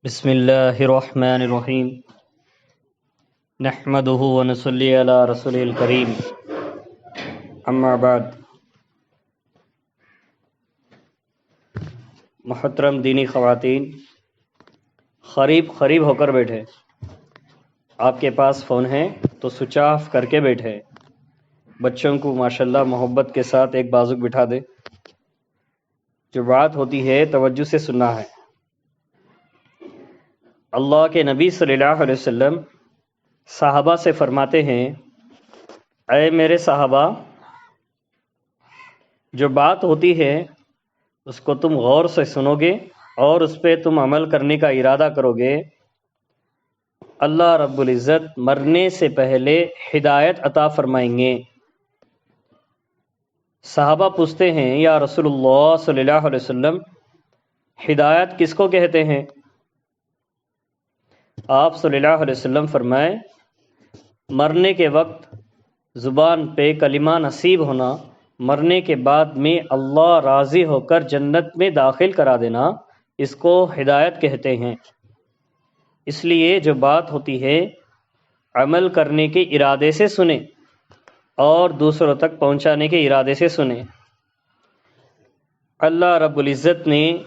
بسم اللہ الرحمن الرحیم نحمده ونصلی علی رسول الکریم اما بعد۔ محترم دینی خواتین، قریب ہو کر بیٹھے۔ آپ کے پاس فون ہے تو سوئچ آف کر کے بیٹھے۔ بچوں کو ماشاءاللہ محبت کے ساتھ ایک بازو بٹھا دے۔ جو بات ہوتی ہے توجہ سے سننا ہے۔ اللہ کے نبی صلی اللہ علیہ وسلم صحابہ سے فرماتے ہیں، اے میرے صحابہ، جو بات ہوتی ہے اس کو تم غور سے سنو گے اور اس پہ تم عمل کرنے کا ارادہ کرو گے، اللہ رب العزت مرنے سے پہلے ہدایت عطا فرمائیں گے۔ صحابہ پوچھتے ہیں، یا رسول اللہ صلی اللہ علیہ وسلم، ہدایت کس کو کہتے ہیں؟ آپ صلی اللہ علیہ وسلم فرمائے، مرنے کے وقت زبان پہ کلمہ نصیب ہونا، مرنے کے بعد میں اللہ راضی ہو کر جنت میں داخل کرا دینا، اس کو ہدایت کہتے ہیں۔ اس لیے جو بات ہوتی ہے عمل کرنے کے ارادے سے سنیں اور دوسروں تک پہنچانے کے ارادے سے سنیں۔ اللہ رب العزت نے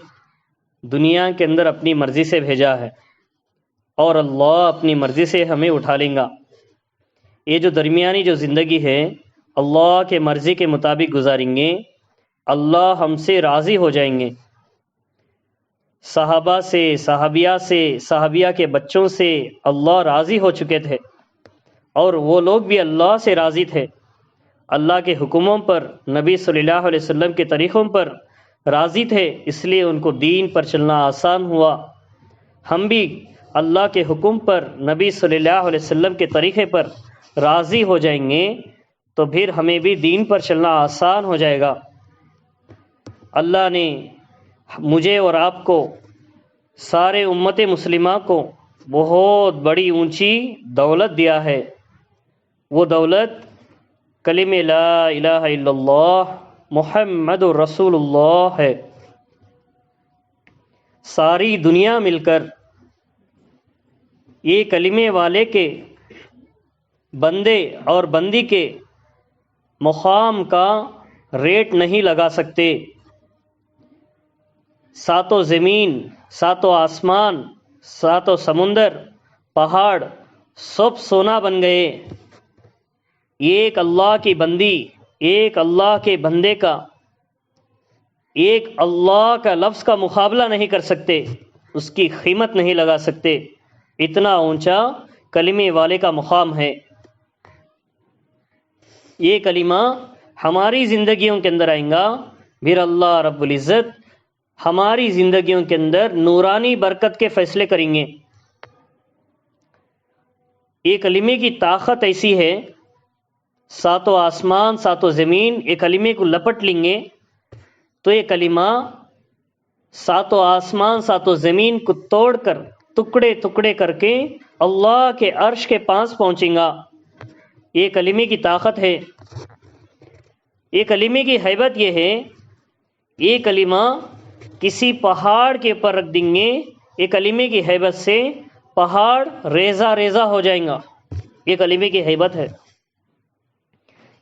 دنیا کے اندر اپنی مرضی سے بھیجا ہے اور اللہ اپنی مرضی سے ہمیں اٹھا لیں گا۔ یہ جو درمیانی جو زندگی ہے اللہ کے مرضی کے مطابق گزاریں گے، اللہ ہم سے راضی ہو جائیں گے۔ صحابہ سے، صحابیہ سے، صحابیہ کے بچوں سے اللہ راضی ہو چکے تھے اور وہ لوگ بھی اللہ سے راضی تھے۔ اللہ کے حکموں پر، نبی صلی اللہ علیہ وسلم کے طریقوں پر راضی تھے، اس لیے ان کو دین پر چلنا آسان ہوا۔ ہم بھی اللہ کے حکم پر، نبی صلی اللہ علیہ وسلم کے طریقے پر راضی ہو جائیں گے تو پھر ہمیں بھی دین پر چلنا آسان ہو جائے گا۔ اللہ نے مجھے اور آپ کو، سارے امت مسلمہ کو بہت بڑی اونچی دولت دیا ہے۔ وہ دولت کلمہ لا الہ الا اللہ محمد رسول اللہ ہے۔ ساری دنیا مل کر یہ کلمے والے کے، بندے اور بندی کے مقام کا ریٹ نہیں لگا سکتے۔ ساتوں زمین، ساتوں آسمان، ساتوں سمندر، پہاڑ سب سونا بن گئے، ایک اللہ کی بندی، ایک اللہ کے بندے کا، ایک اللہ کا لفظ کا مقابلہ نہیں کر سکتے، اس کی قیمت نہیں لگا سکتے۔ اتنا اونچا کلمے والے کا مقام ہے۔ یہ کلمہ ہماری زندگیوں کے اندر آئیں گا، پھر اللہ رب العزت ہماری زندگیوں کے اندر نورانی برکت کے فیصلے کریں گے۔ یہ کلمے کی طاقت ایسی ہے، ساتوں آسمان، ساتوں زمین یہ کلمے کو لپٹ لیں گے تو یہ کلمہ ساتوں آسمان، ساتوں زمین کو توڑ کر ٹکڑے ٹکڑے کر کے اللہ کے عرش کے پاس پہنچیں گا۔ یہ کلمے کی طاقت ہے۔ یہ کلمے کی ہیبت یہ ہے، یہ کلمہ کسی پہاڑ کے اوپر رکھ دیں گے، یہ کلمے کی ہیبت سے پہاڑ ریزہ ریزہ ہو جائیں گا۔ یہ کلمے کی ہیبت ہے۔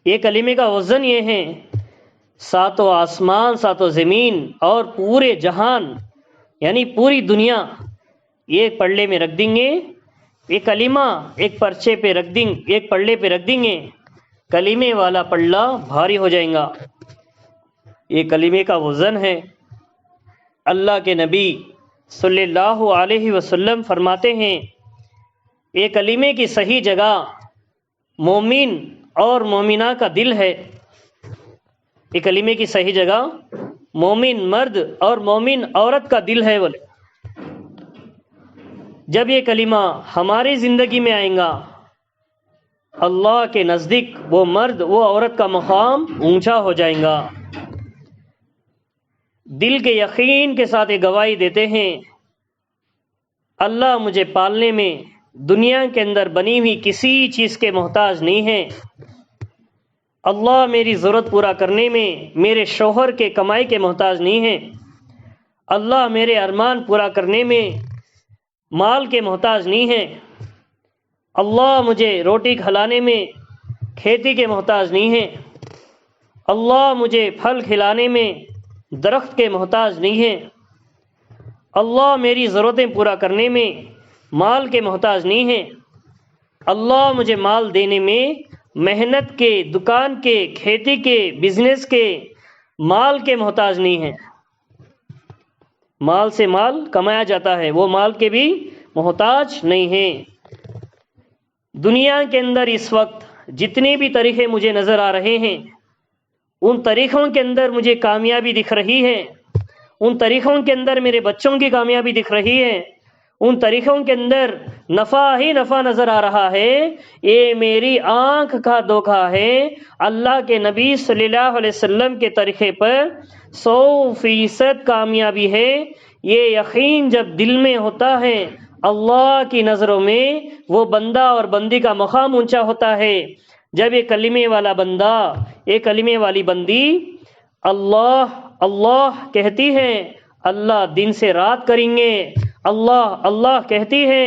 یہ کلمے کا وزن یہ ہے، ساتوں آسمان، ساتوں زمین اور پورے جہان یعنی پوری دنیا ایک پلڑے میں رکھ دیں گے۔ یہ کلمہ ایک پرچے پہ رکھ دیں، ایک پلڑے پہ رکھ دیں گے، کلمے والا پلڑا بھاری ہو جائیں گا۔ یہ کلمے کا وزن ہے۔ اللہ کے نبی صلی اللہ علیہ وسلم فرماتے ہیں، یہ کلمے کی صحیح جگہ مومن اور مومنہ کا دل ہے۔ یہ کلمے کی صحیح جگہ مومن مرد اور مومن عورت کا دل ہے۔ بولے جب یہ کلمہ ہماری زندگی میں آئیں گا، اللہ کے نزدیک وہ مرد وہ عورت کا مقام اونچا ہو جائیں گا۔ دل کے یقین کے ساتھ یہ گواہی دیتے ہیں، اللہ مجھے پالنے میں دنیا کے اندر بنی ہوئی کسی چیز کے محتاج نہیں ہے۔ اللہ میری ضرورت پورا کرنے میں میرے شوہر کے کمائی کے محتاج نہیں ہے۔ اللہ میرے ارمان پورا کرنے میں مال کے محتاج نہیں ہیں، اللہ مجھے روٹی کھلانے میں کھیتی کے محتاج نہیں ہیں، اللہ مجھے پھل کھلانے میں درخت کے محتاج نہیں ہیں، اللہ میری ضرورتیں پورا کرنے میں مال کے محتاج نہیں ہیں، اللہ مجھے مال دینے میں محنت کے، دکان کے، کھیتی کے، بزنس کے مال کے محتاج نہیں ہیں۔ مال سے مال کمایا جاتا ہے، وہ مال کے بھی محتاج نہیں ہیں۔ دنیا کے اندر اس وقت جتنے بھی طریقے مجھے نظر آ رہے ہیں، ان طریقوں کے اندر مجھے کامیابی دکھ رہی ہے، ان طریقوں کے اندر میرے بچوں کی کامیابی دکھ رہی ہے، ان طریقوں کے اندر نفع ہی نفع نظر آ رہا ہے۔ یہ میری آنکھ کا دھوکہ ہے۔ اللہ کے نبی صلی اللہ علیہ وسلم کے طریقے پر 100% کامیابی ہے۔ یہ یقین جب دل میں ہوتا ہے، اللہ کی نظروں میں وہ بندہ اور بندی کا مقام اونچا ہوتا ہے۔ جب یہ کلمے والا بندہ، یہ کلمے والی بندی اللہ اللہ کہتی ہے، اللہ دن سے رات کریں گے، اللہ اللہ کہتی ہے،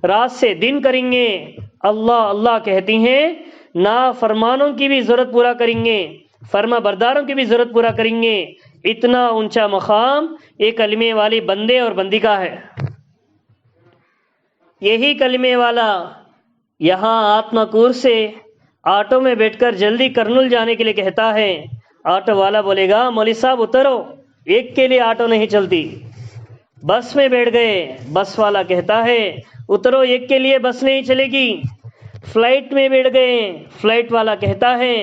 رات سے دن کریں گے، اللہ اللہ کہتی ہیں، نافرمانوں کی بھی ضرورت پورا کریں گے، فرما برداروں کی بھی ضرورت پورا کریں گے۔ اتنا اونچا مقام یہ کلمے والی بندے اور بندی کا ہے۔ یہی کلمے والا یہاں آتما کور سے آٹو میں بیٹھ کر جلدی کرنول جانے کے لیے کہتا ہے، آٹو والا بولے گا مولوی صاحب اترو، ایک کے لیے آٹو نہیں چلتی۔ بس میں بیٹھ گئے، بس والا کہتا ہے اترو، ایک کے لیے بس نہیں چلے گی۔ فلائٹ میں بیٹھ گئے، فلائٹ والا کہتا ہے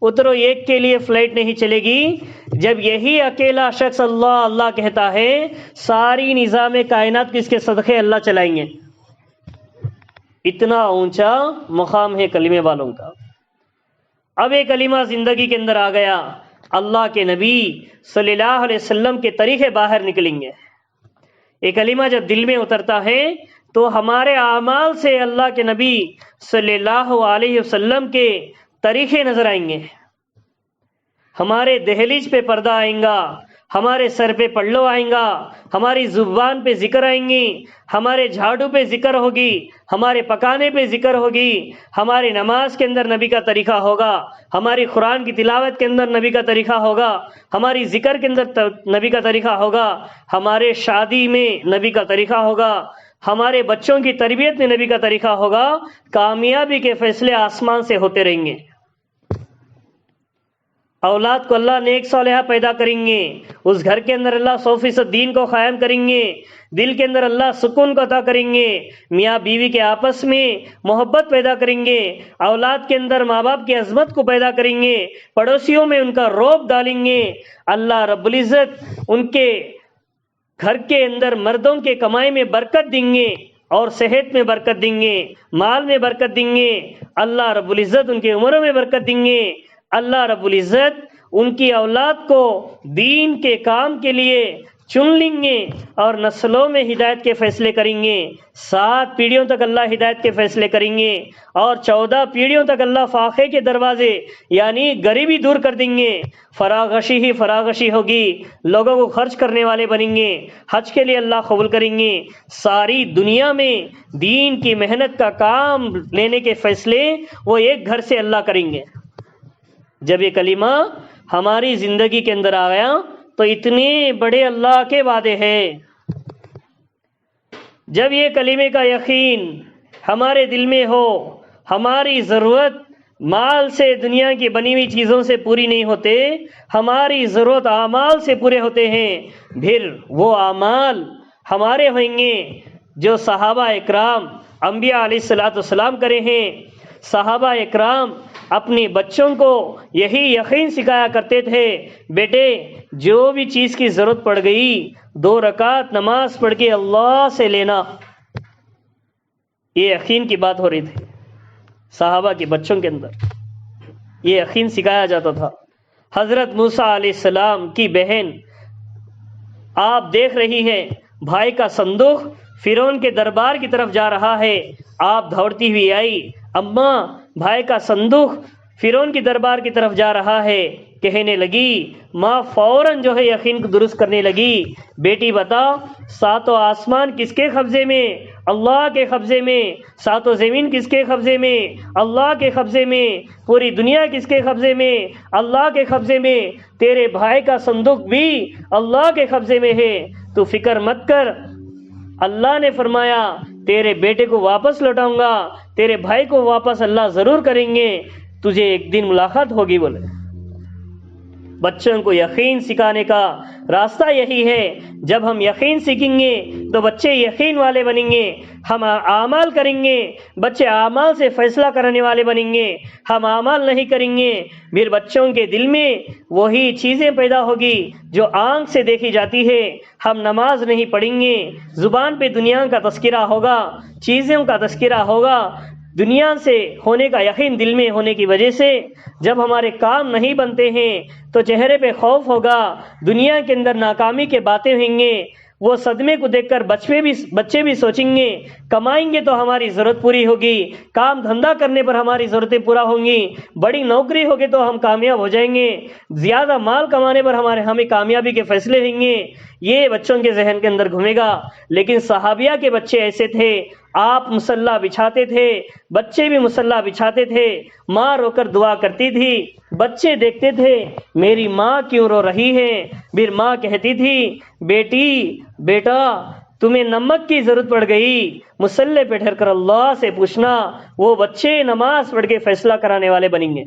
اترو، ایک کے لیے فلائٹ نہیں چلے گی۔ جب یہی اکیلا شخص اللہ اللہ کہتا ہے، ساری نظام کائنات کس کے صدقے اللہ چلائیں گے۔ اتنا اونچا مقام ہے کلمے والوں کا۔ اب یہ کلمہ زندگی کے اندر آ گیا، اللہ کے نبی صلی اللہ علیہ وسلم کے طریقے باہر نکلیں گے۔ یہ کلمہ جب دل میں اترتا ہے تو ہمارے اعمال سے اللہ کے نبی صلی اللہ علیہ وسلم کے طریقے نظر آئیں گے۔ ہمارے دہلیز پہ پردہ آئیں گا، ہمارے سر پہ پلو آئیں گا، ہماری زبان پہ ذکر آئیں گی، ہمارے جھاڑو پہ ذکر ہوگی، ہمارے پکانے پہ ذکر ہوگی، ہماری نماز کے اندر نبی کا طریقہ ہوگا، ہماری قرآن کی تلاوت کے اندر نبی کا طریقہ ہوگا، ہماری ذکر کے اندر نبی کا طریقہ ہوگا، ہمارے شادی میں نبی کا طریقہ ہوگا، ہمارے بچوں کی تربیت میں نبی کا طریقہ ہوگا۔ کامیابی کے فیصلے آسمان سے ہوتے رہیں گے۔ اولاد کو اللہ نیک صالحہ پیدا کریں گے، اس گھر کے اندر اللہ 100% دین کو قائم کریں گے، دل کے اندر اللہ سکون کو عطا کریں گے، میاں بیوی کے آپس میں محبت پیدا کریں گے، اولاد کے اندر ماں باپ کی عظمت کو پیدا کریں گے، پڑوسیوں میں ان کا رعب ڈالیں گے۔ اللہ رب العزت ان کے گھر کے اندر مردوں کے کمائی میں برکت دیں گے اور صحت میں برکت دیں گے، مال میں برکت دیں گے۔ اللہ رب العزت ان کی عمروں میں برکت دیں گے۔ اللہ رب العزت ان کی اولاد کو دین کے کام کے لیے چن لیں گے اور نسلوں میں ہدایت کے فیصلے کریں گے۔ 7 پیڑھیوں تک اللہ ہدایت کے فیصلے کریں گے اور 14 پیڑھیوں تک اللہ فاقے کے دروازے یعنی غریبی دور کر دیں گے۔ فراغشی ہی فراغشی ہوگی، لوگوں کو خرچ کرنے والے بنیں گے، حج کے لیے اللہ قبول کریں گے۔ ساری دنیا میں دین کی محنت کا کام لینے کے فیصلے وہ ایک گھر سے اللہ کریں گے۔ جب یہ کلمہ ہماری زندگی کے اندر آ گیا تو اتنے بڑے اللہ کے وعدے ہیں۔ جب یہ کلمے کا یقین ہمارے دل میں ہو، ہماری ضرورت مال سے، دنیا کی بنی ہوئی چیزوں سے پوری نہیں ہوتے، ہماری ضرورت اعمال سے پورے ہوتے ہیں۔ پھر وہ اعمال ہمارے ہوئیں گے جو صحابہ اکرام انبیاء علیہ السلام کرے ہیں۔ صحابہ اکرام اپنے بچوں کو یہی یقین سکھایا کرتے تھے، بیٹے جو بھی چیز کی ضرورت پڑ گئی 2 رکعت نماز پڑھ کے اللہ سے لینا۔ یہ یقین کی بات ہو رہی تھی صحابہ کے بچوں کے اندر، یہ یقین سکھایا جاتا تھا۔ حضرت موسیٰ علیہ السلام کی بہن آپ دیکھ رہی ہے، بھائی کا صندوق فرعون کے دربار کی طرف جا رہا ہے، آپ دوڑتی ہوئی آئی، اماں بھائی کا صندوق فرعون کی دربار کی طرف جا رہا ہے۔ کہنے لگی، ماں فوراً جو ہے یقین کو درست کرنے لگی، بیٹی بتا 7 آسمان کس کے قبضے میں؟ اللہ کے قبضے میں، ساتوں زمین کس کے قبضے میں؟ اللہ کے قبضے میں، پوری دنیا کس کے قبضے میں؟ اللہ کے قبضے میں، تیرے بھائی کا صندوق بھی اللہ کے قبضے میں ہے، تو فکر مت کر۔ اللہ نے فرمایا تیرے بیٹے کو واپس لوٹاؤں گا، تیرے بھائی کو واپس اللہ ضرور کریں گے، تجھے ایک دن ملاقات ہوگی بولے۔ بچوں کو یقین سکھانے کا راستہ یہی ہے۔ جب ہم یقین سیکھیں گے تو بچے یقین والے بنیں گے، ہم اعمال کریں گے، بچے اعمال سے فیصلہ کرنے والے بنیں گے۔ ہم اعمال نہیں کریں گے، پھر بچوں کے دل میں وہی چیزیں پیدا ہوگی جو آنکھ سے دیکھی جاتی ہے۔ ہم نماز نہیں پڑھیں گے، زبان پہ دنیا کا تذکرہ ہوگا، چیزوں کا تذکرہ ہوگا، دنیا سے ہونے کا یقین دل میں ہونے کی وجہ سے جب ہمارے کام نہیں بنتے ہیں تو چہرے پہ خوف ہوگا، دنیا کے اندر ناکامی کے باتیں ہوئیں گے۔ وہ صدمے کو دیکھ کر بچے بھی سوچیں گے کمائیں گے تو ہماری ضرورت پوری ہوگی، کام دھندا کرنے پر ہماری ضرورتیں پورا ہوں گی، بڑی نوکری ہوگی تو ہم کامیاب ہو جائیں گے، زیادہ مال کمانے پر ہمیں کامیابی کے فیصلے ہویں گے۔ یہ بچوں کے ذہن کے اندر گھومے گا۔ لیکن صحابیہ کے بچے ایسے تھے، آپ مصلی بچھاتے تھے، بچے بھی مصلی بچھاتے تھے، ماں رو کر دعا کرتی تھی، بچے دیکھتے تھے میری ماں کیوں رو رہی ہے، پھر ماں کہتی تھی بیٹا تمہیں نمک کی ضرورت پڑ گئی، مصلی پہ ٹھہر کر اللہ سے پوچھنا۔ وہ بچے نماز پڑھ کے فیصلہ کرانے والے بنیں گے،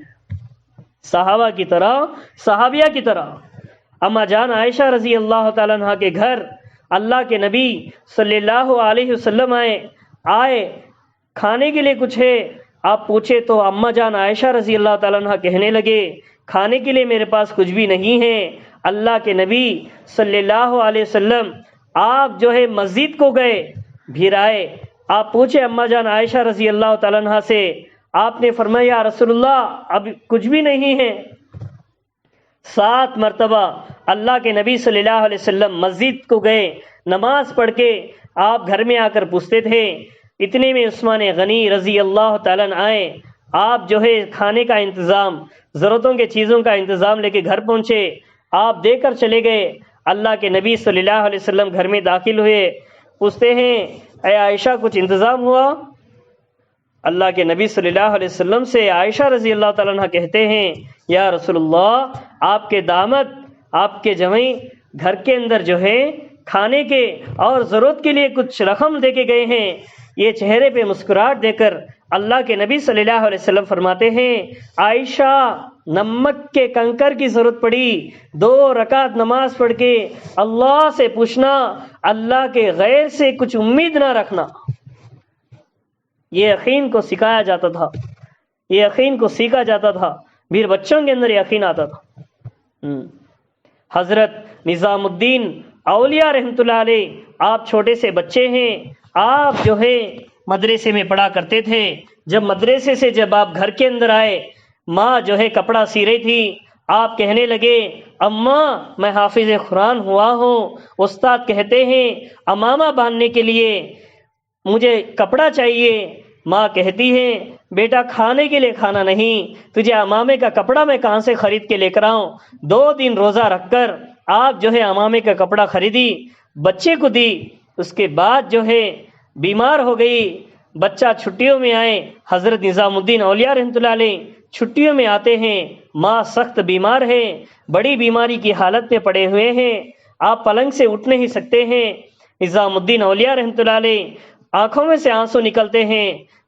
صحابہ کی طرح، صحابیہ کی طرح۔ اما جان عائشہ رضی اللہ تعالیٰ عنہ کے گھر اللہ کے نبی صلی اللہ علیہ وسلم آئے کھانے کے لیے کچھ ہے، آپ پوچھے تو اما جان عائشہ رضی اللہ تعالیٰ عنہ کہنے لگے کھانے کے لیے میرے پاس کچھ بھی نہیں ہے۔ اللہ کے نبی صلی اللہ علیہ وسلم آپ جو ہے مسجد کو گئے، پھر آئے، آپ پوچھے اما جان عائشہ رضی اللہ تعالیٰ عنہ سے، آپ نے فرمایا یا رسول اللہ اب کچھ بھی نہیں ہے۔ 7 مرتبہ اللہ کے نبی صلی اللہ علیہ وسلم مسجد کو گئے، نماز پڑھ کے آپ گھر میں آ کر پوچھتے تھے۔ اتنے میں عثمان غنی رضی اللہ تعالیٰ عنہ آئے، آپ جو ہے کھانے کا انتظام، ضرورتوں کے چیزوں کا انتظام لے کے گھر پہنچے، آپ دے کر چلے گئے۔ اللہ کے نبی صلی اللہ علیہ وسلم گھر میں داخل ہوئے، پوچھتے ہیں اے عائشہ کچھ انتظام ہوا؟ اللہ کے نبی صلی اللہ علیہ وسلم سے عائشہ رضی اللہ تعالیٰ عنہ کہتے ہیں یا رسول اللہ آپ کے داماد، آپ کے جوئی گھر کے اندر جو ہے کھانے کے اور ضرورت کے لیے کچھ رقم دے کے گئے ہیں۔ یہ چہرے پہ مسکراہٹ دے کر اللہ کے نبی صلی اللہ علیہ وسلم فرماتے ہیں عائشہ نمک کے کنکر کی ضرورت پڑی، 2 رکعت نماز پڑھ کے اللہ سے پوچھنا، اللہ کے غیر سے کچھ امید نہ رکھنا۔ یہ یقین کو سکھایا جاتا تھا، یہ یقین کو سیکھا جاتا تھا، پھر بچوں کے اندر یقین آتا تھا۔ حضرت نظام الدین اولیاء رحمۃ اللہ علیہ، آپ چھوٹے سے بچے ہیں، آپ جو ہے مدرسے میں پڑھا کرتے تھے۔ جب مدرسے سے جب آپ گھر کے اندر آئے، ماں جو ہے کپڑا سی رہی تھی، آپ کہنے لگے اماں میں حافظ قرآن ہوا ہوں، استاد کہتے ہیں امامہ باندھنے کے لیے مجھے کپڑا چاہیے۔ ماں کہتی ہے بیٹا کھانے کے لیے کھانا نہیں، تجھے امامے کا کپڑا میں کہاں سے خرید کے لے کر آؤں؟ 2 دن روزہ رکھ کر آپ جو ہے امامے کا کپڑا خریدی، بچے کو دی، اس کے بعد جو ہے بیمار ہو گئی۔ بچہ چھٹیوں میں آئے، حضرت نظام الدین اولیاء رحمۃ اللہ علیہ چھٹیوں میں آتے ہیں، ماں سخت بیمار ہے، بڑی بیماری کی حالت میں پڑے ہوئے ہیں، آپ پلنگ سے اٹھ نہیں سکتے ہیں۔ نظام الدین اولیاء رحمۃ اللہ علیہ آنکھوں میں سے آنسو نکلتے ہیں،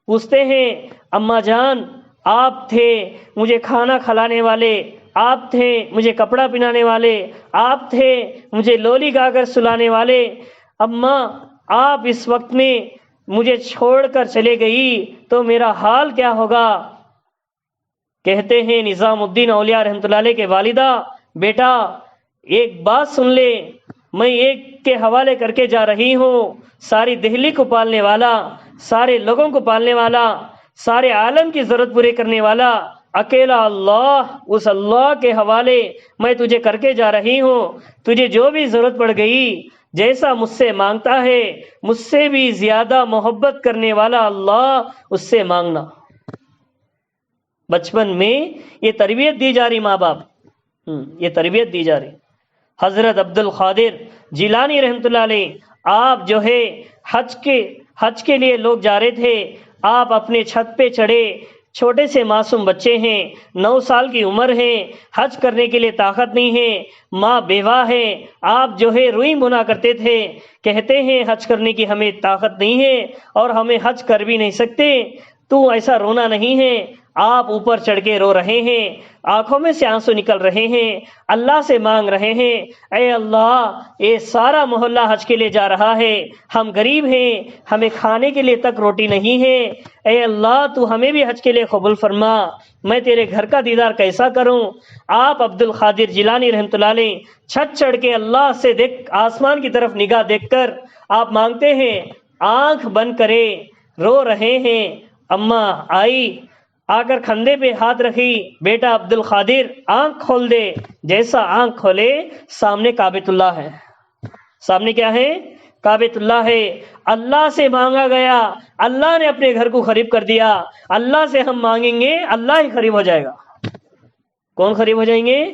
پوچھتے ہیں اماں جان آپ تھے مجھے کھانا کھلانے والے، آپ تھے مجھے کپڑا پہنانے والے، آپ تھے مجھے لولی گا کر سلانے والے، اماں آپ اس وقت میں مجھے چھوڑ کر چلے گئی تو میرا حال کیا ہوگا؟ کہتے ہیں نظام الدین اولیاء رحمۃ اللہ علیہ کے والدہ بیٹا ایک بات سن لے، میں ایک کے حوالے کر کے جا رہی ہوں، ساری دہلی کو پالنے والا، سارے لوگوں کو پالنے والا، سارے عالم کی ضرورت پوری کرنے والا اکیلا اللہ، اس اللہ کے حوالے میں تجھے کر کے جا رہی ہوں۔ تجھے جو بھی ضرورت پڑ گئی، جیسا مجھ سے مانگتا ہے، مجھ سے بھی زیادہ محبت کرنے والا اللہ، اس سے مانگنا۔ بچپن میں یہ تربیت دی جا رہی، ماں باپ یہ تربیت دی جا رہی۔ حضرت عبد القادر جیلانی رحمۃ اللہ علیہ، آپ جو ہے حج کے لیے لوگ جا رہے تھے، آپ اپنے چھت پہ چڑھے، چھوٹے سے معصوم بچے ہیں، 9 سال کی عمر ہے، حج کرنے کے لیے طاقت نہیں ہے، ماں بیوہ ہے، آپ جو ہے روئی بنا کرتے تھے، کہتے ہیں حج کرنے کی ہمیں طاقت نہیں ہے اور ہمیں حج کر بھی نہیں سکتے، تو ایسا رونا نہیں ہے۔ آپ اوپر چڑھ کے رو رہے ہیں، آنکھوں میں سے آنسو نکل رہے ہیں، اللہ سے مانگ رہے ہیں، اے اللہ یہ سارا محلہ حج کے لیے جا رہا ہے، ہم غریب ہیں، ہمیں کھانے کے لیے تک روٹی نہیں ہے، اے اللہ تو ہمیں بھی حج کے لیے قبول فرما، میں تیرے گھر کا دیدار کیسا کروں؟ آپ عبد القادر جیلانی رحمۃ اللہ علیہ چھت چڑھ کے اللہ سے دیکھ، آسمان کی طرف نگاہ دیکھ کر آپ مانگتے ہیں، آنکھ بند کرے، رو رہے ہیں۔ اماں آئی، آ کر کھندے پہ ہاتھ رکھی، بیٹا عبد القادر آنکھ کھول دے، جیسا آنکھ کھولے سامنے کعبۃ اللہ ہے، سامنے کیا ہے؟ کعبۃ اللہ ہے۔ اللہ سے مانگا گیا، اللہ نے اپنے گھر کو قریب کر دیا۔ اللہ سے ہم مانگیں گے، اللہ ہی قریب ہو جائے گا۔ کون قریب ہو جائیں گے؟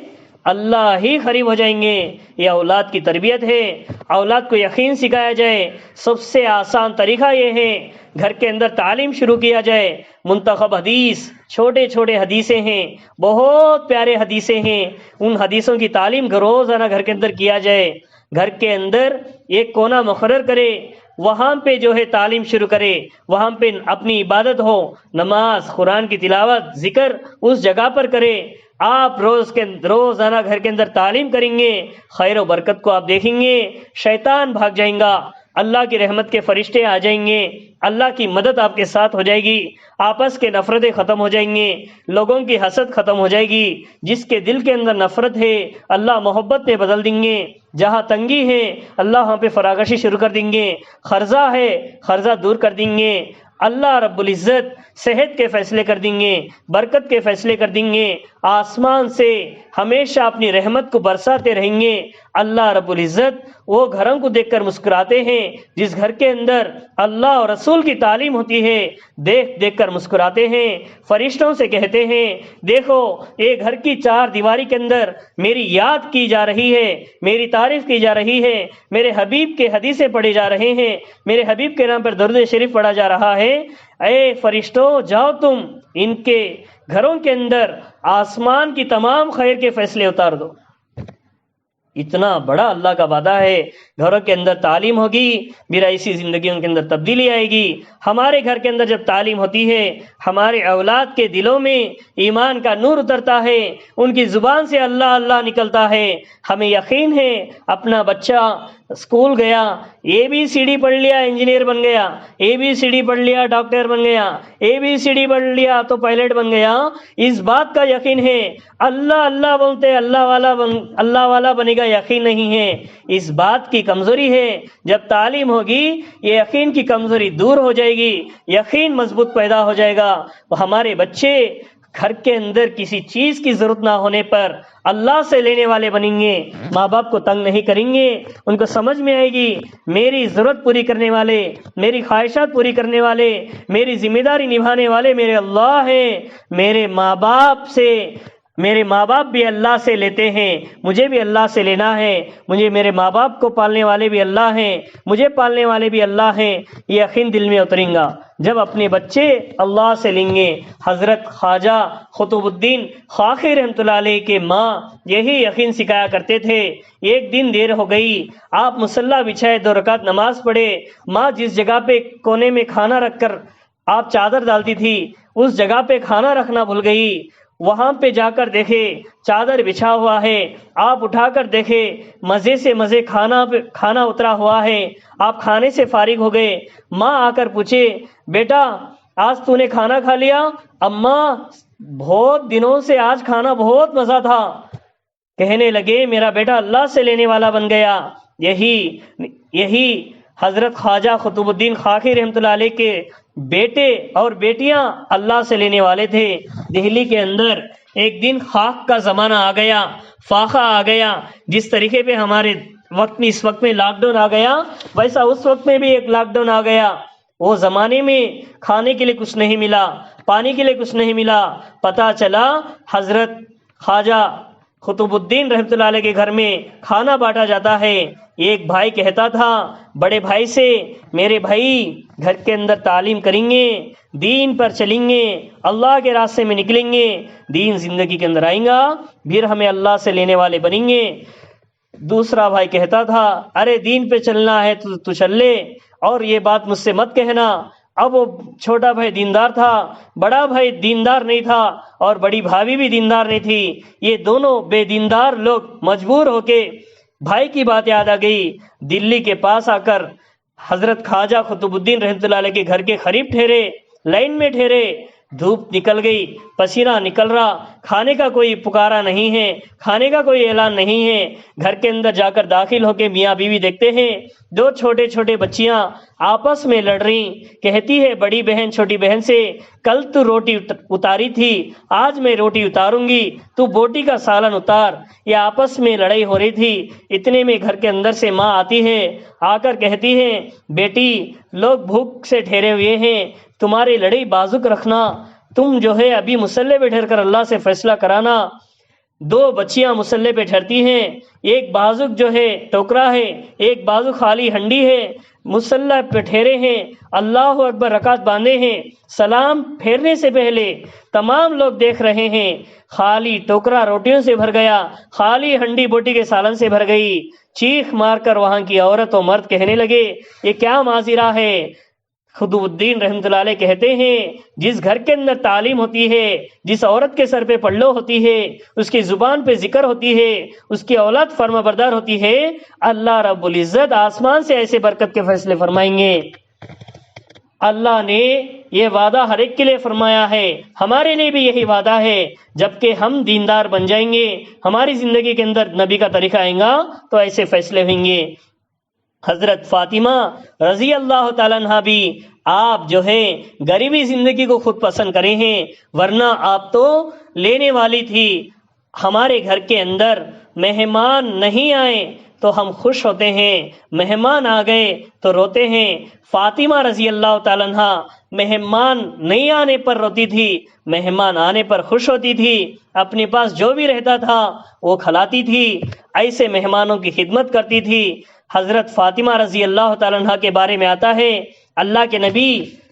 اللہ ہی قریب ہو جائیں گے۔ یہ اولاد کی تربیت ہے، اولاد کو یقین سکھایا جائے۔ سب سے آسان طریقہ یہ ہے، گھر کے اندر تعلیم شروع کیا جائے۔ منتخب حدیث، چھوٹے چھوٹے حدیثیں ہیں، بہت پیارے حدیثیں ہیں، ان حدیثوں کی تعلیم روزانہ گھر کے اندر کیا جائے۔ گھر کے اندر ایک کونا مقرر کرے، وہاں پہ جو ہے تعلیم شروع کرے، وہاں پہ اپنی عبادت ہو، نماز، قرآن کی تلاوت، ذکر اس جگہ پر کرے۔ آپ روزانہ گھر کے اندر تعلیم کریں گے، خیر و برکت کو آپ دیکھیں گے، شیطان بھاگ جائیں گا، اللہ کی رحمت کے فرشتے آ جائیں گے، اللہ کی مدد آپ کے ساتھ ہو جائے گی، آپس کے نفرتیں ختم ہو جائیں گے، لوگوں کی حسد ختم ہو جائے گی۔ جس کے دل کے اندر نفرت ہے اللہ محبت میں بدل دیں گے، جہاں تنگی ہے اللہ وہاں پہ فراغشی شروع کر دیں گے، قرضہ ہے قرضہ دور کر دیں گے، اللہ رب العزت صحت کے فیصلے کر دیں گے، برکت کے فیصلے کر دیں گے، آسمان سے ہمیشہ اپنی رحمت کو برساتے رہیں گے۔ اللہ رب العزت وہ گھروں کو دیکھ کر مسکراتے ہیں جس گھر کے اندر اللہ اور رسول کی تعلیم ہوتی ہے، دیکھ دیکھ کر مسکراتے ہیں، فرشتوں سے کہتے ہیں دیکھو یہ گھر کی 4 دیواری کے اندر میری یاد کی جا رہی ہے، میری تعریف کی جا رہی ہے، میرے حبیب کے حدیثیں پڑھے جا رہے ہیں، میرے حبیب کے نام پر درود شریف پڑھا جا رہا ہے۔ اے فرشتوں جاؤ تم ان کے گھروں کے اندر آسمان کی تمام خیر کے فیصلے اتار دو۔ اتنا بڑا اللہ کا وعدہ ہے۔ گھروں کے اندر تعلیم ہوگی، میرا اسی زندگیوں کے اندر تبدیلی آئے گی۔ ہمارے گھر کے اندر جب تعلیم ہوتی ہے، ہمارے اولاد کے دلوں میں ایمان کا نور اترتا ہے، ان کی زبان سے اللہ اللہ نکلتا ہے۔ ہمیں یقین ہے اپنا بچہ اسکول گیا، ABCD پڑھ لیا انجینئر بن گیا، ABCD پڑھ لیا ڈاکٹر بن گیا، ABCD پڑھ لیا تو پائلٹ بن گیا، اس بات کا یقین ہے۔ اللہ اللہ بولتے اللہ والا بنے گا، یقین نہیں ہے، اس بات کی کمزوری ہے۔ جب تعلیم ہوگی یہ یقین کی کمزوری دور ہو جائے گی، یقین مضبوط پیدا ہو جائے گا۔ ہمارے بچے گھر کے اندر کسی چیز کی ضرورت نہ ہونے پر اللہ سے لینے والے بنیں گے، ماں باپ کو تنگ نہیں کریں گے، ان کو سمجھ میں آئے گی میری ضرورت پوری کرنے والے، میری خواہشات پوری کرنے والے، میری ذمہ داری نبھانے والے میرے اللہ ہیں۔ میرے ماں باپ بھی اللہ سے لیتے ہیں، مجھے بھی اللہ سے لینا ہے، مجھے میرے ماں باپ کو پالنے والے بھی اللہ ہیں، مجھے پالنے والے بھی اللہ ہیں، یہ یقین دل میں اتریں گا جب اپنے بچے اللہ سے لیں گے۔ حضرت خواجہ قطب الدین خاقی رحمۃ اللہ علیہ کے ماں یہی یقین سکھایا کرتے تھے۔ ایک دن دیر ہو گئی، آپ مصلی بچھائے 2 رکعت نماز پڑھے، ماں جس جگہ پہ کونے میں کھانا رکھ کر آپ چادر ڈالتی تھی اس جگہ پہ کھانا رکھنا بھول گئی، وہاں پہ جا کر دیکھے چادر بچھا ہوا ہے، آپ اٹھا کر دیکھے مزے سے کھانا اترا ہوا ہے، آپ کھانے سے فارغ ہو گئے، ماں آ کر پوچھے بیٹا آج تو نے کھانا کھا لیا؟ اماں بہت دنوں سے آج کھانا بہت مزہ تھا۔ کہنے لگے میرا بیٹا اللہ سے لینے والا بن گیا۔ یہی حضرت خواجہ قطب الدین خاقی رحمۃ اللہ علیہ کے بیٹے اور بیٹیاں اللہ سے لینے والے تھے۔ دہلی کے اندر ایک دن خاک کا زمانہ آ گیا، فاقہ آ گیا، جس طریقے پہ ہمارے وقت میں اس وقت میں لاک ڈاؤن آ گیا ویسا اس وقت میں بھی ایک لاک ڈاؤن آ گیا۔ وہ زمانے میں کھانے کے لیے کچھ نہیں ملا، پانی کے لیے کچھ نہیں ملا، پتہ چلا حضرت خواجہ قطب الدین رحمۃ اللہ علیہ کے گھر میں کھانا بانٹا جاتا ہے۔ ایک بھائی کہتا تھا بڑے بھائی سے، میرے بھائی گھر کے اندر تعلیم کریں گے، دین پر چلیں گے، اللہ کے راستے میں نکلیں گے، دین زندگی کے اندر آئیں گا، پھر ہمیں اللہ سے لینے والے بنیں گے۔ دوسرا بھائی کہتا تھا ارے دین پہ چلنا ہے تو چل لے، اور یہ بات مجھ سے مت کہنا۔ اب وہ چھوٹا بھائی دیندار تھا، بڑا بھائی دیندار نہیں تھا، اور بڑی بھابھی بھی دیندار نہیں تھی۔ یہ دونوں بے دیندار لوگ مجبور ہو کے بھائی کی بات یاد آ گئی، دلی کے پاس آ کر حضرت خواجہ قطب الدین رحمۃ اللہ علیہ کے گھر کے قریب ٹھہرے، لائن میں ٹھہرے۔ دھوپ نکل گئی، پسینہ نکل رہا، کھانے کا کوئی پکارا نہیں ہے، کھانے کا کوئی اعلان نہیں ہے۔ گھر کے اندر جا کر داخل ہو کے میاں بیوی دیکھتے ہیں دو چھوٹے چھوٹے بچیاں آپس میں لڑ رہی۔ کہتی ہے بڑی بہن چھوٹی بہن سے، کل تو روٹی اتاری تھی، آج میں روٹی اتاروں گی، تو بوٹی کا سالن اتار۔ یہ آپس میں لڑائی ہو رہی تھی، اتنے میں گھر کے اندر سے ماں آتی ہے، آ کر کہتی ہے بیٹی لوگ بھوک سے ٹھہرے ہوئے ہیں، تمہاری لڑائی بازک رکھنا، تم جو ہے ابھی مصلے پہ ٹھہر کر اللہ سے فیصلہ کرانا۔ دو بچیاں مصلے پہ ٹھہرتی ہیں، ایک بازک جو ہے ٹوکرا ہے، ایک بازک خالی ہنڈی ہے، مصلح پہ ٹھہرے ہیں، اللہ اکبر رکعت باندھے ہیں۔ سلام پھیرنے سے پہلے تمام لوگ دیکھ رہے ہیں، خالی ٹوکرا روٹیوں سے بھر گیا، خالی ہنڈی بوٹی کے سالن سے بھر گئی۔ چیخ مار کر وہاں کی عورت و مرد کہنے لگے یہ کیا معاذرہ ہے؟ قطب الدین رحمۃ اللہ علیہ کہتے ہیں جس گھر کے اندر تعلیم ہوتی ہے، جس عورت کے سر پہ پلو ہوتی ہے، اس کی زبان پہ ذکر ہوتی ہے، اس کی اولاد فرما بردار ہوتی ہے، اللہ رب العزت آسمان سے ایسے برکت کے فیصلے فرمائیں گے۔ اللہ نے یہ وعدہ ہر ایک کے لیے فرمایا ہے، ہمارے لیے بھی یہی وعدہ ہے، جبکہ ہم دیندار بن جائیں گے، ہماری زندگی کے اندر نبی کا طریقہ آئے گا تو ایسے فیصلے ہوئیں گے۔ حضرت فاطمہ رضی اللہ تعالیٰ عنہ بھی آپ جو ہے غریبی زندگی کو خود پسند کرے ہیں، ورنہ آپ تو لینے والی تھی۔ ہمارے گھر کے اندر مہمان نہیں آئے تو ہم خوش ہوتے ہیں، مہمان آ گئے تو روتے ہیں۔ فاطمہ رضی اللہ تعالیٰ عنہ مہمان نہیں آنے پر روتی تھی، مہمان آنے پر خوش ہوتی تھی، اپنے پاس جو بھی رہتا تھا وہ کھلاتی تھی، ایسے مہمانوں کی خدمت کرتی تھی۔ حضرت فاطمہ رضی اللہ تعالیٰ عنہ کے بارے میں آتا ہے اللہ کے نبی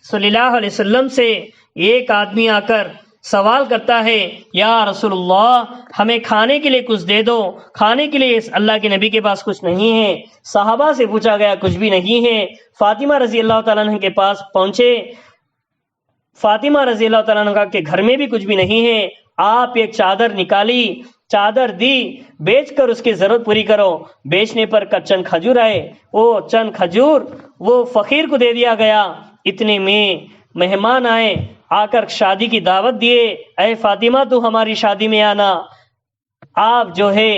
صلی اللہ علیہ وسلم سے ایک آدمی آ کر سوال کرتا ہے یا رسول اللہ ہمیں کھانے کے لیے کچھ دے دو، کھانے کے لیے اللہ کے نبی کے پاس کچھ نہیں ہے۔ صحابہ سے پوچھا گیا کچھ بھی نہیں ہے۔ فاطمہ رضی اللہ تعالیٰ عنہ کے پاس پہنچے، فاطمہ رضی اللہ تعالیٰ عنہ کے گھر میں بھی کچھ بھی نہیں ہے۔ آپ ایک چادر نکالی، چادر دی، بیچ کر اس کی ضرورت پوری کرو۔ بیچنے پر چند کھجور آئے، وہ چند کھجور وہ فقیر کو دے دیا گیا۔ اتنے میں مہمان آئے، آ کر شادی کی دعوت دیے، اے فاطمہ تو ہماری شادی میں آنا۔ آپ جو ہے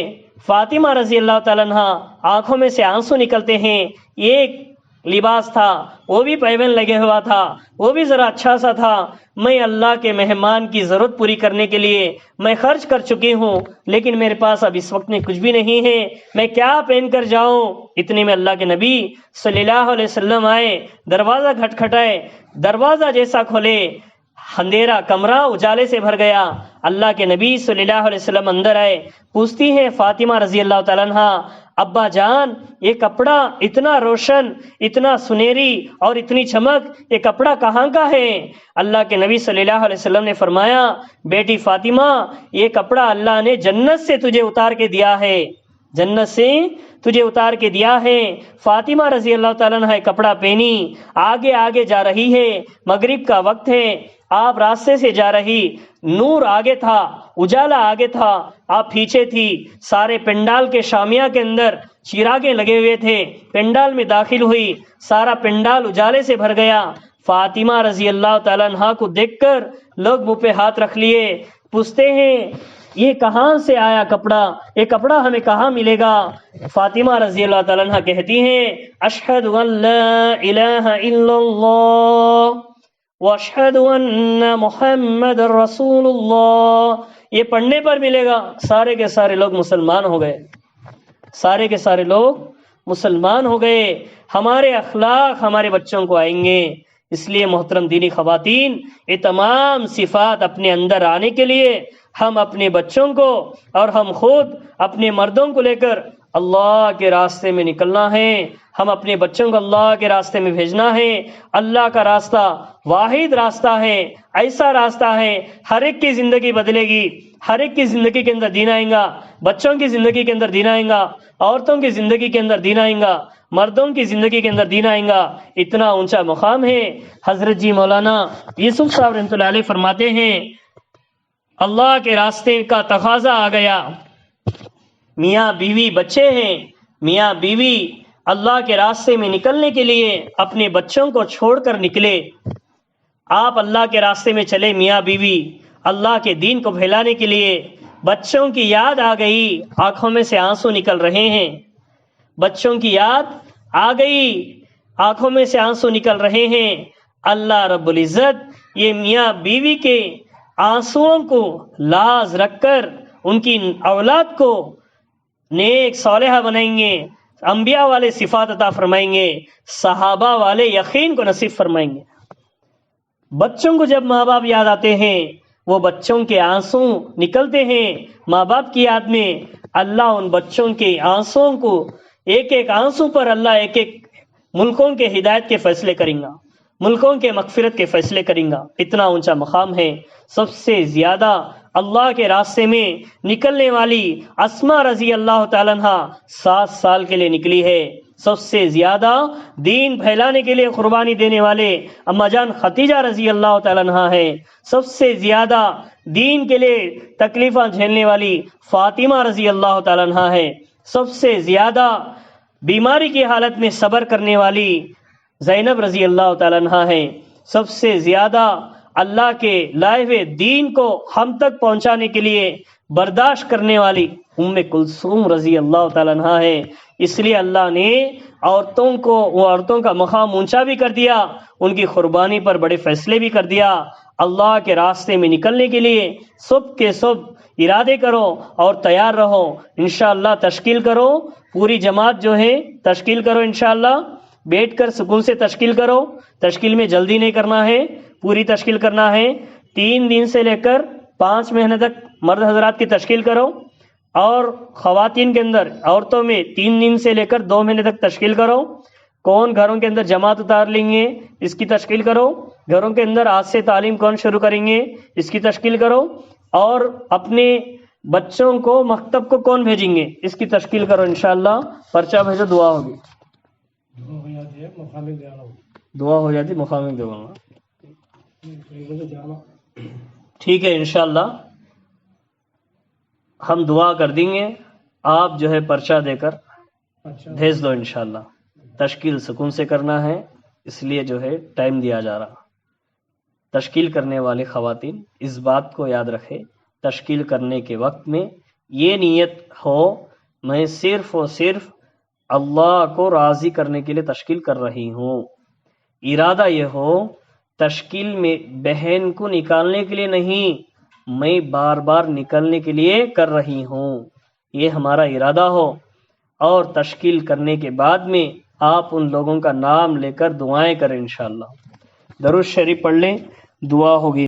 فاطمہ رضی اللہ تعالیٰ عنہ آنکھوں میں سے آنسو نکلتے ہیں۔ ایک لباس تھا وہ بھی پیبند لگے ہوا تھا، وہ بھی ذرا اچھا سا تھا، میں اللہ کے مہمان کی ضرورت پوری کرنے کے لیے میں خرچ کر چکی ہوں، لیکن میرے پاس اب اس وقت میں کچھ بھی نہیں ہے، میں کیا پہن کر جاؤں؟ اتنے میں اللہ کے نبی صلی اللہ علیہ وسلم آئے، دروازہ کھٹکھٹائے، دروازہ جیسا کھولے اندھیرا کمرہ اجالے سے بھر گیا۔ اللہ کے نبی صلی اللہ علیہ وسلم اندر آئے، پوچھتی ہیں فاطمہ رضی اللہ تعالیٰ عنہ ابا جان یہ کپڑا اتنا روشن، اتنا سنہری اور اتنی چمک، یہ کپڑا کہاں کا ہے؟ اللہ کے نبی صلی اللہ علیہ وسلم نے فرمایا بیٹی فاطمہ یہ کپڑا اللہ نے جنت سے تجھے اتار کے دیا ہے، جنت سے تجھے اتار کے دیا ہے۔ فاطمہ رضی اللہ تعالیٰ عنہ کپڑا پہنی، آگے آگے جا رہی ہے، مغرب کا وقت ہے، آپ راستے سے جا رہی، نور آگے تھا، اجالا آگے تھا، آپ پیچھے تھی۔ سارے پنڈال کے شامیہ کے اندر چراغیں لگے ہوئے تھے، پنڈال میں داخل ہوئی، سارا پنڈال اجالے سے بھر گیا۔ فاطمہ رضی اللہ تعالیٰ عنہ کو دیکھ کر لوگ منہ پہ ہاتھ رکھ لیے، پوچھتے ہیں یہ کہاں سے آیا کپڑا، یہ کپڑا ہمیں کہاں ملے گا؟ فاطمہ رضی اللہ تعالیٰ عنہ کہتی ہیں اشہد ان لا الہ الا اللہ واشہد ان محمد رسول اللہ، یہ پڑھنے پر ملے گا۔ سارے کے سارے لوگ مسلمان ہو گئے، سارے کے سارے لوگ مسلمان ہو گئے۔ ہمارے اخلاق ہمارے بچوں کو آئیں گے۔ اس لیے محترم دینی خواتین یہ تمام صفات اپنے اندر آنے کے لیے ہم اپنے بچوں کو اور ہم خود اپنے مردوں کو لے کر اللہ کے راستے میں نکلنا ہے، ہم اپنے بچوں کو اللہ کے راستے میں بھیجنا ہے۔ اللہ کا راستہ واحد راستہ ہے، ایسا راستہ ہے ہر ایک کی زندگی بدلے گی، ہر ایک کی زندگی کے اندر دین آئیں گا، بچوں کی زندگی کے اندر دین آئیں گا، عورتوں کی زندگی کے اندر دین آئیں گا، مردوں کی زندگی کے اندر دین آئیں گا۔ اتنا اونچا مقام ہے۔ حضرت جی مولانا یوسف صاحب رحمۃ اللہ علیہ فرماتے ہیں اللہ کے راستے کا تقاضا آ گیا، میاں بیوی بچے ہیں، میاں بیوی اللہ کے راستے میں نکلنے کے لیے اپنے بچوں کو چھوڑ کر نکلے۔ آپ اللہ کے راستے میں چلے میاں بیوی اللہ کے دین کو پھیلانے کے لیے، بچوں کی یاد آ گئی، آنکھوں میں سے آنسو نکل رہے ہیں، بچوں کی یاد آ گئی، آنکھوں میں سے آنسو نکل رہے ہیں۔ اللہ رب العزت یہ میاں بیوی کے آنسوؤں کو لاز رکھ کر ان کی اولاد کو نیک صالحہ بنائیں گے، انبیاء والے صفات عطا فرمائیں گے، صحابہ والے یقین کو نصیب فرمائیں گے۔ بچوں کو جب ماں باپ یاد آتے ہیں، وہ بچوں کے آنسو نکلتے ہیں ماں باپ کی یاد میں، اللہ ان بچوں کے آنسوؤں کو ایک ایک آنسو پر اللہ ایک ایک ملکوں کے ہدایت کے فیصلے کریں گا، ملکوں کے مغفرت کے فیصلے کریں گا۔ اتنا اونچا مقام ہے۔ سب سے زیادہ اللہ کے راستے میں نکلنے والی اسما رضی اللہ تعالیٰ عنہ 7 سال کے لیے نکلی ہے۔ سب سے زیادہ دین پھیلانے کے لیے قربانی دینے والے اما جان خدیجہ رضی اللہ تعالیٰ عنہ ہے۔ سب سے زیادہ دین کے لیے تکلیفیں جھیلنے والی فاطمہ رضی اللہ تعالیٰ عنہ ہے۔ سب سے زیادہ بیماری کی حالت میں صبر کرنے والی زینب رضی اللہ تعالیٰ عنہ ہے۔ سب سے زیادہ اللہ کے لائے ہوئے دین کو ہم تک پہنچانے کے لیے برداشت کرنے والی ام کلثوم رضی اللہ تعالیٰ عنہ ہے۔ اس لیے اللہ نے عورتوں کا مقام اونچا بھی کر دیا، ان کی قربانی پر بڑے فیصلے بھی کر دیا۔ اللہ کے راستے میں نکلنے کے لیے سب کے سب ارادے کرو اور تیار رہو، انشاءاللہ تشکیل کرو، پوری جماعت جو ہے تشکیل کرو، انشاءاللہ بیٹھ کر سکون سے تشکیل کرو، تشکیل میں جلدی نہیں کرنا ہے، پوری تشکیل کرنا ہے۔ 3 دن سے لے کر 5 مہینے تک مرد حضرات کی تشکیل کرو، اور خواتین کے اندر عورتوں میں 3 دن سے لے کر 2 مہینے تک تشکیل کرو۔ کون گھروں کے اندر جماعت اتار لیں گے اس کی تشکیل کرو، گھروں کے اندر آج سے تعلیم کون شروع کریں گے اس کی تشکیل کرو، اور اپنے بچوں کو مکتب کو کون بھیجیں گے اس کی تشکیل کرو، انشاءاللہ پرچہ بھیجو، دعا ہوگی، دعا ہو جاتی مقامی دعا۔ ٹھیک ہے، انشاءاللہ ہم دعا کر دیں گے، آپ جو ہے پرچہ دے کر بھیج دو، انشاءاللہ تشکیل سکون سے کرنا ہے، اس لیے جو ہے ٹائم دیا جا رہا۔ تشکیل کرنے والے خواتین اس بات کو یاد رکھے، تشکیل کرنے کے وقت میں یہ نیت ہو میں صرف اور صرف اللہ کو راضی کرنے کے لیے تشکیل کر رہی ہوں، ارادہ یہ ہو تشکیل میں بہن کو نکالنے کے لیے نہیں، میں بار بار نکلنے کے لیے کر رہی ہوں، یہ ہمارا ارادہ ہو۔ اور تشکیل کرنے کے بعد میں آپ ان لوگوں کا نام لے کر دعائیں کریں، انشاءاللہ درود شریف پڑھ لیں، دعا ہوگی۔